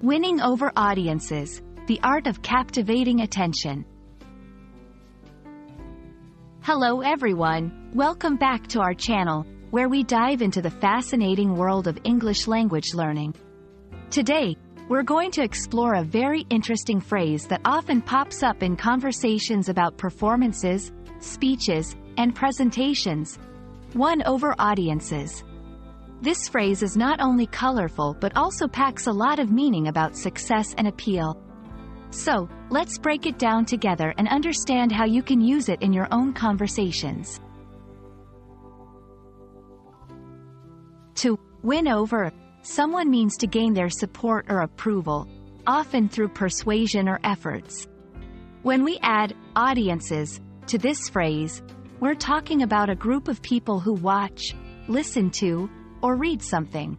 Winning over audiences, the art of captivating attention. Hello everyone, welcome back to our channel, where we dive into the fascinating world of English language learning. Today, we're going to explore a very interesting phrase that often pops up in conversations about performances, speeches, and presentations: won over audiences. This phrase is not only colorful but also packs a lot of meaning about success and appeal. So, let's break it down together and understand how you can use it in your own conversations. To win over someone means to gain their support or approval, often through persuasion or efforts. When we add audiences to this phrase, we're talking about a group of people who watch, listen to, or read something.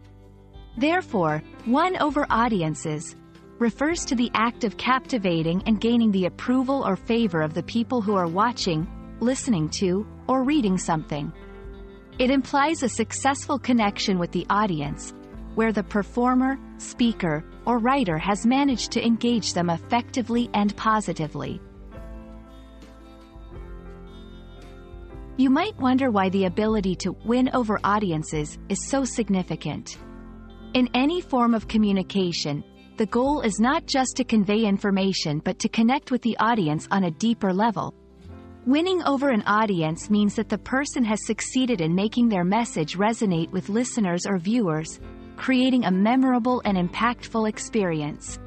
Therefore, won over audiences refers to the act of captivating and gaining the approval or favor of the people who are watching, listening to, or reading something. It implies a successful connection with the audience, where the performer, speaker, or writer has managed to engage them effectively and positively. You might wonder why the ability to win over audiences is so significant. In any form of communication, the goal is not just to convey information but to connect with the audience on a deeper level. Winning over an audience means that the person has succeeded in making their message resonate with listeners or viewers, creating a memorable and impactful experience.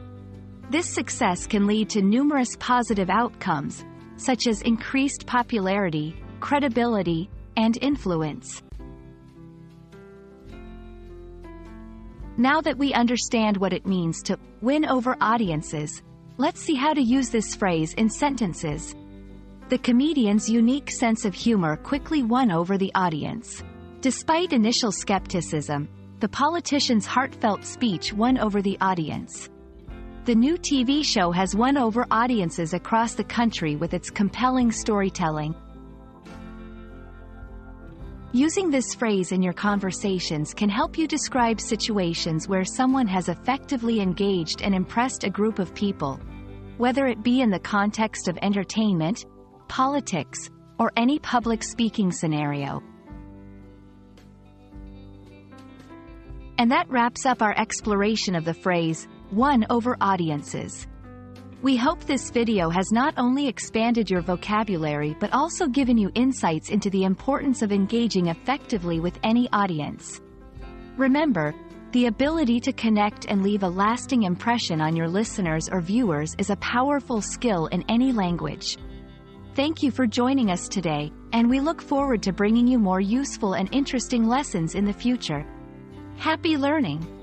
This success can lead to numerous positive outcomes, such as increased popularity, credibility, and influence. Now that we understand what it means to win over audiences, let's see how to use this phrase in sentences. The comedian's unique sense of humor quickly won over the audience. Despite initial skepticism, the politician's heartfelt speech won over the audience. The new TV show has won over audiences across the country with its compelling storytelling. Using this phrase in your conversations can help you describe situations where someone has effectively engaged and impressed a group of people, whether it be in the context of entertainment, politics, or any public speaking scenario. And that wraps up our exploration of the phrase, won over audiences. We hope this video has not only expanded your vocabulary but also given you insights into the importance of engaging effectively with any audience. Remember, the ability to connect and leave a lasting impression on your listeners or viewers is a powerful skill in any language. Thank you for joining us today, and we look forward to bringing you more useful and interesting lessons in the future. Happy learning!